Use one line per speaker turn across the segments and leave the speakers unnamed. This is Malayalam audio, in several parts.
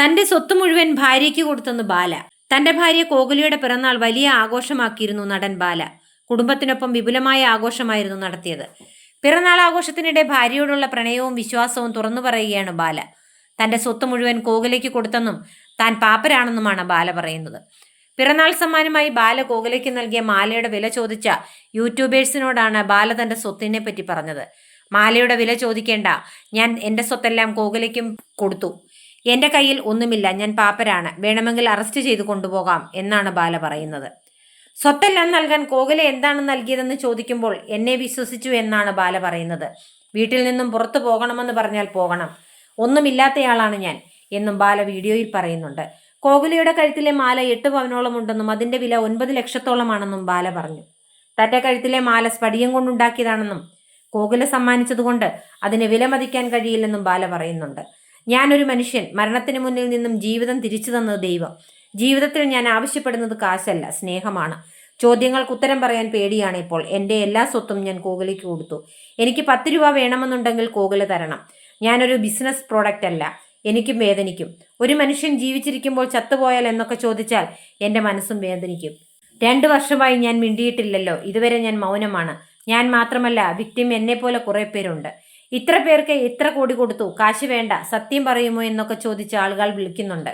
തന്റെ സ്വത്ത് മുഴുവൻ ഭാര്യയ്ക്ക് കൊടുത്തെന്ന് ബാല. തന്റെ ഭാര്യ കോഹ്ലിയുടെ പിറന്നാൾ വലിയ ആഘോഷമാക്കിയിരുന്നു നടൻ ബാല. കുടുംബത്തിനൊപ്പം വിപുലമായ ആഘോഷമായിരുന്നു നടത്തിയത്. പിറന്നാൾ ആഘോഷത്തിനിടെ ഭാര്യയോടുള്ള പ്രണയവും വിശ്വാസവും തുറന്നു പറയുകയാണ് ബാല. തന്റെ സ്വത്ത് മുഴുവൻ കോഹ്ലിക്ക് കൊടുത്തെന്നും താൻ പാപ്പരാണെന്നുമാണ് ബാല പറയുന്നത്. പിറന്നാൾ സമ്മാനമായി ബാല കോഹ്ലിക്ക് നൽകിയ മാലയുടെ വില ചോദിച്ച യൂട്യൂബേഴ്സിനോടാണ് ബാല തന്റെ സ്വത്തിനെ പറ്റി പറഞ്ഞത്. മാലയുടെ വില ചോദിക്കേണ്ട, ഞാൻ എന്റെ സ്വത്തെല്ലാം കോഹ്ലിക്കും കൊടുത്തു. എന്റെ കയ്യിൽ ഒന്നുമില്ല, ഞാൻ പാപ്പരാണ്, വേണമെങ്കിൽ അറസ്റ്റ് ചെയ്ത് കൊണ്ടുപോകാം എന്നാണ് ബാല പറയുന്നത്. സ്വത്തെല്ലാം നൽകാൻ കോഹ്ലി എന്താണ് നൽകിയതെന്ന് ചോദിക്കുമ്പോൾ എന്നെ വിശ്വസിച്ചു എന്നാണ് ബാല പറയുന്നത്. വീട്ടിൽ നിന്നും പുറത്തു പോകണമെന്ന് പറഞ്ഞാൽ പോകണം, ഒന്നുമില്ലാത്തയാളാണ് ഞാൻ എന്നും ബാല വീഡിയോയിൽ പറയുന്നുണ്ട്. കോഹ്ലിയുടെ കഴുത്തിലെ മാല 8 പവനോളം ഉണ്ടെന്നും അതിന്റെ വില 9 ലക്ഷത്തോളമാണെന്നും ബാല പറഞ്ഞു. തന്റെ കഴുത്തിലെ മാല സ്ഫടികം കൊണ്ടുണ്ടാക്കിയതാണെന്നും കോഹ്ലി സമ്മാനിച്ചതുകൊണ്ട് അതിന് വിലമതിക്കാൻ കഴിയില്ലെന്നും ബാല പറയുന്നുണ്ട്. ഞാനൊരു മനുഷ്യൻ, മരണത്തിന് മുന്നിൽ നിന്നും ജീവിതം തിരിച്ചു തന്നത് ദൈവം. ജീവിതത്തിൽ ഞാൻ ആവശ്യപ്പെടുന്നത് കാശല്ല, സ്നേഹമാണ്. ചോദ്യങ്ങൾക്ക് ഉത്തരം പറയാൻ പേടിയാണ് ഇപ്പോൾ. എൻ്റെ എല്ലാ സ്വത്തും ഞാൻ കോഹ്ലിക്ക് കൊടുത്തു. എനിക്ക് 10 രൂപ വേണമെന്നുണ്ടെങ്കിൽ കോഹ്ലി തരണം. ഞാനൊരു ബിസിനസ് പ്രോഡക്റ്റ് അല്ല. എനിക്കും വേദനിക്കും. ഒരു മനുഷ്യൻ ജീവിച്ചിരിക്കുമ്പോൾ ചത്തുപോയാൽ എന്നൊക്കെ ചോദിച്ചാൽ എൻ്റെ മനസ്സും വേദനിക്കും. 2 വർഷമായി ഞാൻ മിണ്ടിയിട്ടില്ലല്ലോ. ഇതുവരെ ഞാൻ മൗനമാണ്. ഞാൻ മാത്രമല്ല, വിക്ടിം എന്നെപ്പോലെ കുറെ പേരുണ്ട്. ഇത്ര പേർക്ക് ഇത്ര കോടി കൊടുത്തു, കാശ് വേണ്ട, സത്യം പറയുമോ എന്നൊക്കെ ചോദിച്ച് ആളുകൾ വിളിക്കുന്നുണ്ട്.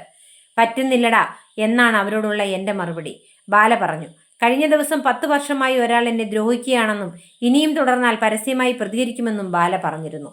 പറ്റുന്നില്ലടാ എന്നാണ് അവരോടുള്ള എൻ്റെ മറുപടി, ബാല പറഞ്ഞു. കഴിഞ്ഞ ദിവസം 10 വർഷമായി ഒരാൾ എന്നെ ദ്രോഹിക്കുകയാണെന്നും ഇനിയും തുടർന്നാൽ പരസ്യമായി പ്രതികരിക്കുമെന്നും ബാല പറഞ്ഞിരുന്നു.